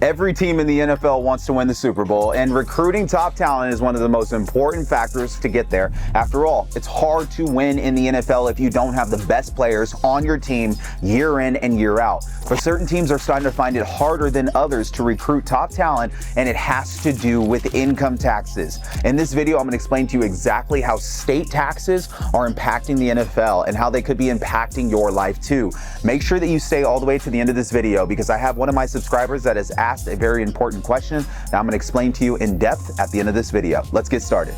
Every team in the NFL wants to win the Super Bowl, and recruiting top talent is one of the most important factors to get there. After all, it's hard to win in the NFL if you don't have the best players on your team year in and year out. But certain teams are starting to find it harder than others to recruit top talent, and it has to do with income taxes. In this video, I'm going to explain to you exactly how state taxes are impacting the NFL and how they could be impacting your life too. Make sure that you stay all the way to the end of this video, because I have one of my subscribers that has asked a very important question that I'm going to explain to you in depth at the end of this video. Let's get started.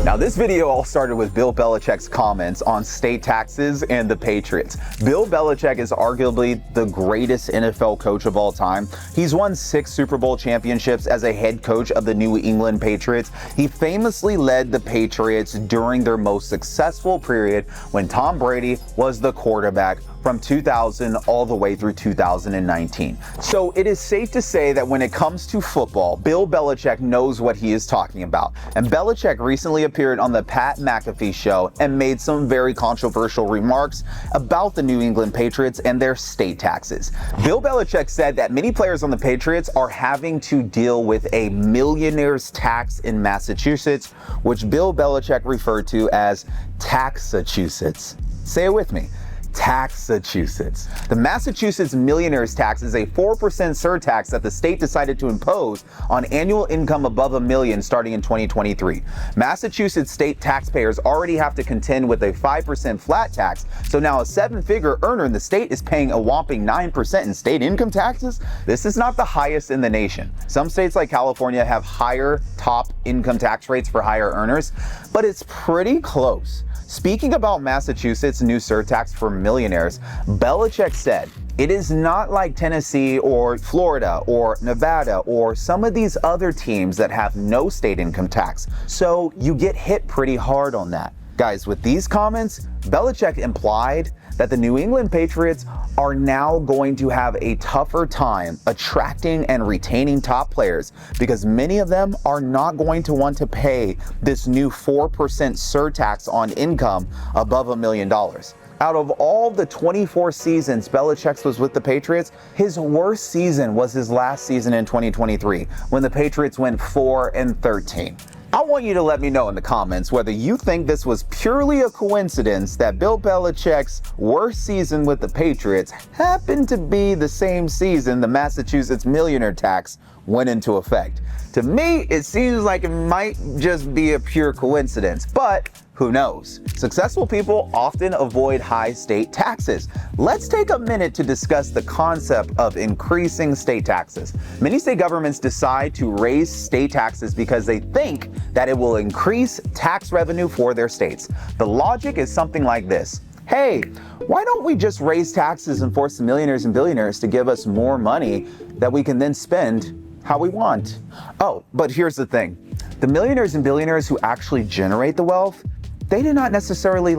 Now, this video all started with Bill Belichick's comments on state taxes and the Patriots. Bill Belichick is arguably the greatest NFL coach of all time. He's won 6 Super Bowl championships as a head coach of the New England Patriots. He famously led the Patriots during their most successful period when Tom Brady was the quarterback from 2000 all the way through 2019. So it is safe to say that when it comes to football, Bill Belichick knows what he is talking about. And Belichick recently appeared on the Pat McAfee show and made some very controversial remarks about the New England Patriots and their state taxes. Bill Belichick said that many players on the Patriots are having to deal with a millionaire's tax in Massachusetts, which Bill Belichick referred to as taxachussetts. Say it with me. Taxachussetts. The Massachusetts millionaire's tax is a 4% surtax that the state decided to impose on annual income above $1 million starting in 2023. Massachusetts state taxpayers already have to contend with a 5% flat tax, so now a 7-figure earner in the state is paying a whopping 9% in state income taxes. This is not the highest in the nation. Some states like California have higher top income tax rates for higher earners, but it's pretty close. Speaking about Massachusetts' new surtax for millionaires, Belichick said, "It is not like Tennessee or Florida or Nevada or some of these other teams that have no state income tax, so you get hit pretty hard on that." Guys, with these comments, Belichick implied that the New England Patriots are now going to have a tougher time attracting and retaining top players because many of them are not going to want to pay this new 4% surtax on income above $1 million. Out of all the 24 seasons Belichick was with the Patriots, his worst season was his last season in 2023, when the Patriots went 4-13. I want you to let me know in the comments whether you think this was purely a coincidence that Bill Belichick's worst season with the Patriots happened to be the same season the Massachusetts millionaire tax went into effect. To me, it seems like it might just be a pure coincidence, but who knows? Successful people often avoid high state taxes. Let's take a minute to discuss the concept of increasing state taxes. Many state governments decide to raise state taxes because they think that it will increase tax revenue for their states. The logic is something like this. Hey, why don't we just raise taxes and force the millionaires and billionaires to give us more money that we can then spend how we want? Oh, but here's the thing. The millionaires and billionaires who actually generate the wealth, they do not necessarily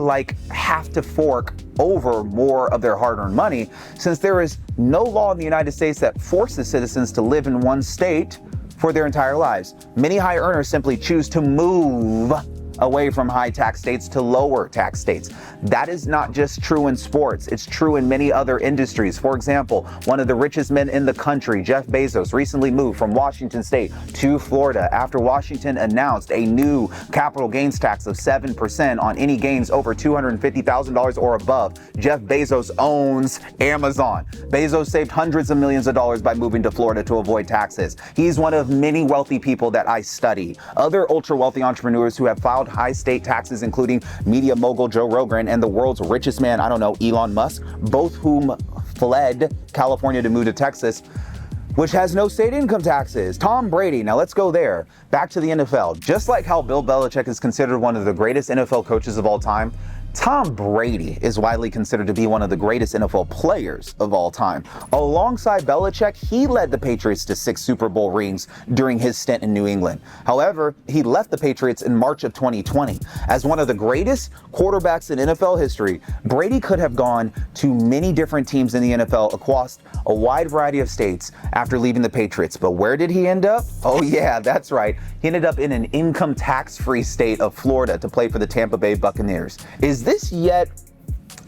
have to fork over more of their hard-earned money, since there is no law in the United States that forces citizens to live in one state for their entire lives. Many high earners simply choose to move away from high tax states to lower tax states. That is not just true in sports, it's true in many other industries. For example, one of the richest men in the country, Jeff Bezos, recently moved from Washington State to Florida after Washington announced a new capital gains tax of 7% on any gains over $250,000 or above. Jeff Bezos owns Amazon. Bezos saved hundreds of millions of dollars by moving to Florida to avoid taxes. He's one of many wealthy people that I study. Other ultra-wealthy entrepreneurs who have filed high state taxes, including media mogul Joe Rogan and the world's richest man, Elon Musk, both whom fled California to move to Texas, which has no state income taxes. Tom Brady, now let's go there. Back to the NFL. Just like how Bill Belichick is considered one of the greatest NFL coaches of all time, Tom Brady is widely considered to be one of the greatest NFL players of all time. Alongside Belichick, he led the Patriots to 6 Super Bowl rings during his stint in New England. However, he left the Patriots in March of 2020. As one of the greatest quarterbacks in NFL history, Brady could have gone to many different teams in the NFL across a wide variety of states after leaving the Patriots. But where did he end up? Oh yeah, that's right. He ended up in an income tax-free state of Florida to play for the Tampa Bay Buccaneers. Is this yet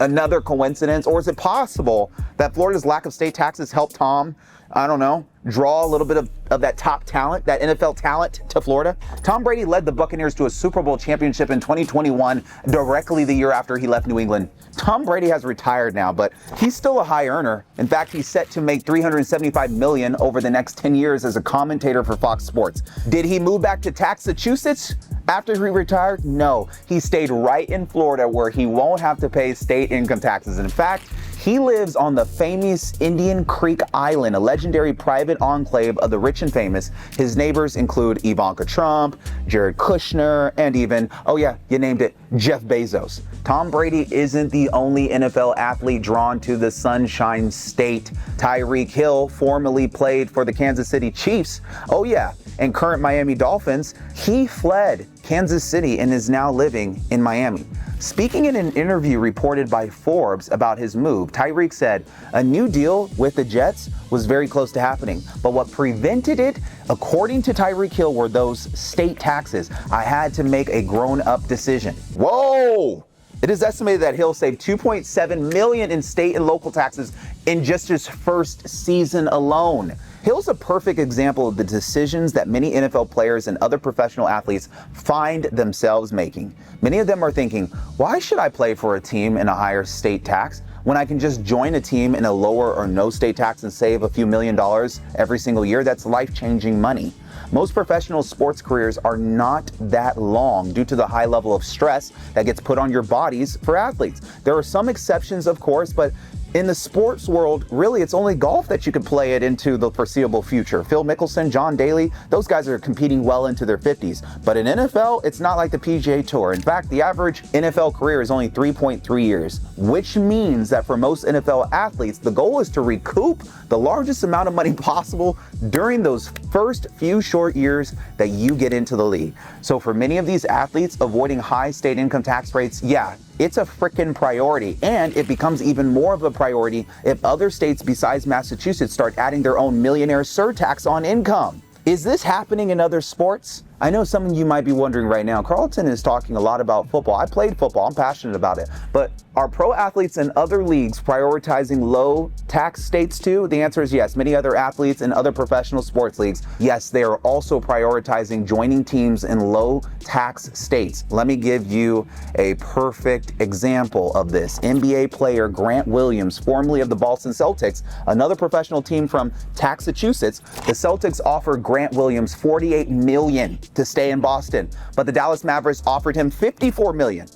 another coincidence? Or is it possible that Florida's lack of state taxes helped Tom, I don't know, draw a little bit of that top talent, that NFL talent to Florida? Tom Brady led the Buccaneers to a Super Bowl championship in 2021, directly the year after he left New England. Tom Brady has retired now, but he's still a high earner. In fact, he's set to make $375 million over the next 10 years as a commentator for Fox Sports. Did he move back to Taxachussetts after he retired? No, he stayed right in Florida where he won't have to pay state income taxes. In fact, he lives on the famous Indian Creek Island, a legendary private enclave of the rich and famous. His neighbors include Ivanka Trump, Jared Kushner, and even, oh yeah, you named it, Jeff Bezos. Tom Brady isn't the only NFL athlete drawn to the Sunshine State. Tyreek Hill formerly played for the Kansas City Chiefs. Oh yeah, and current Miami Dolphins. He fled Kansas City and is now living in Miami. Speaking in an interview reported by Forbes about his move, Tyreek said, "A new deal with the Jets was very close to happening, but what prevented it, according to Tyreek Hill, were those state taxes. I had to make a grown-up decision." Whoa! It is estimated that Hill saved $2.7 million in state and local taxes in just his first season alone. Hill's a perfect example of the decisions that many NFL players and other professional athletes find themselves making. Many of them are thinking, why should I play for a team in a higher state tax when I can just join a team in a lower or no state tax and save a few $1,000,000 every single year? That's life-changing money. Most professional sports careers are not that long due to the high level of stress that gets put on your bodies for athletes. There are some exceptions, of course, but in the sports world, really, it's only golf that you could play it into the foreseeable future. Phil Mickelson, John Daly, those guys are competing well into their 50s. But in NFL, it's not like the PGA Tour. In fact, the average NFL career is only 3.3 years, which means that for most NFL athletes, the goal is to recoup the largest amount of money possible during those first few short years that you get into the league. So for many of these athletes, avoiding high state income tax rates, yeah, it's a freaking priority, and it becomes even more of a priority if other states besides Massachusetts start adding their own millionaire surtax on income. Is this happening in other sports? I know some of you might be wondering right now, Karlton is talking a lot about football. I played football, I'm passionate about it. But are pro athletes in other leagues prioritizing low tax states too? The answer is yes. Many other athletes in other professional sports leagues, yes, they are also prioritizing joining teams in low tax states. Let me give you a perfect example of this. NBA player Grant Williams, formerly of the Boston Celtics, another professional team from Taxachussetts, the Celtics offered Grant Williams $48 million to stay in Boston, but the Dallas Mavericks offered him $54 million.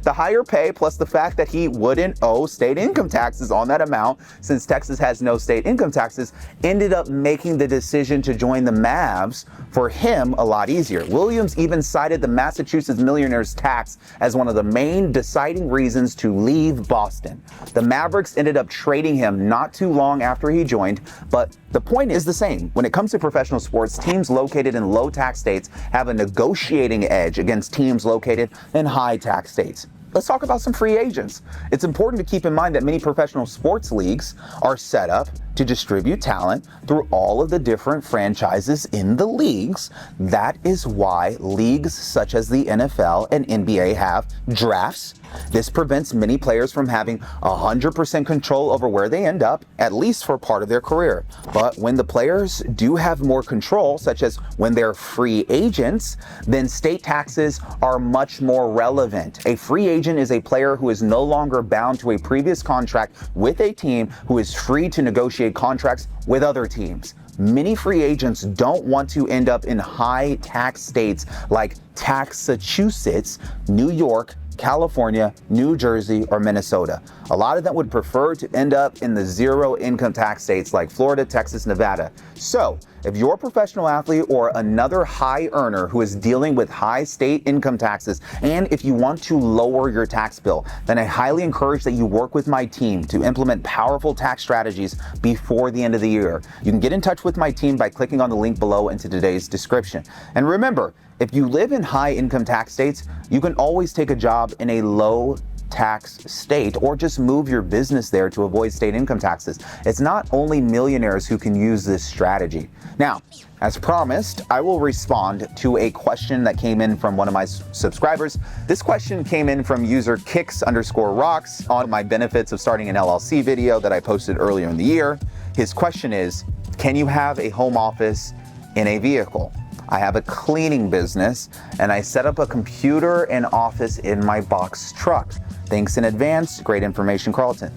The higher pay plus the fact that he wouldn't owe state income taxes on that amount, since Texas has no state income taxes, ended up making the decision to join the Mavs for him a lot easier. Williams even cited the Massachusetts millionaire's tax as one of the main deciding reasons to leave Boston. The Mavericks ended up trading him not too long after he joined, but the point is the same. When it comes to professional sports, teams located in low tax states have a negotiating edge against teams located in high tax states. Let's talk about some free agents. It's important to keep in mind that many professional sports leagues are set up to distribute talent through all of the different franchises in the leagues. That is why leagues such as the NFL and NBA have drafts. This prevents many players from having 100% control over where they end up, at least for part of their career. But when the players do have more control, such as when they're free agents, then state taxes are much more relevant. A free agent is a player who is no longer bound to a previous contract with a team, who is free to negotiate contracts with other teams. Many free agents don't want to end up in high tax states like Taxachussetts, New York, California, New Jersey, or Minnesota. A lot of them would prefer to end up in the zero income tax states like Florida, Texas, Nevada. So if you're a professional athlete or another high earner who is dealing with high state income taxes, and if you want to lower your tax bill, then I highly encourage that you work with my team to implement powerful tax strategies before the end of the year. You can get in touch with my team by clicking on the link below into today's description. And remember, if you live in high income tax states, you can always take a job in a low tax state, or just move your business there to avoid state income taxes. It's not only millionaires who can use this strategy. Now, as promised, I will respond to a question that came in from one of my subscribers. This question came in from user Kicks_rocks on my benefits of starting an LLC video that I posted earlier in the year. His question is, can you have a home office in a vehicle? I have a cleaning business and I set up a computer and office in my box truck. Thanks in advance. Great information, Karlton.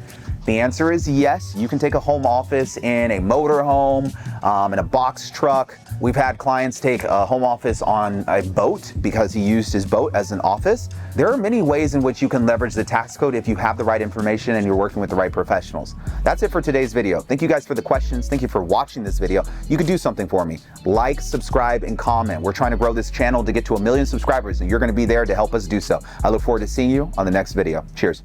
The answer is yes, you can take a home office in a motorhome, in a box truck. We've had clients take a home office on a boat because he used his boat as an office. There are many ways in which you can leverage the tax code if you have the right information and you're working with the right professionals. That's it for today's video. Thank you guys for the questions. Thank you for watching this video. You could do something for me. Like, subscribe, and comment. We're trying to grow this channel to get to 1 million subscribers, and you're going to be there to help us do so. I look forward to seeing you on the next video. Cheers.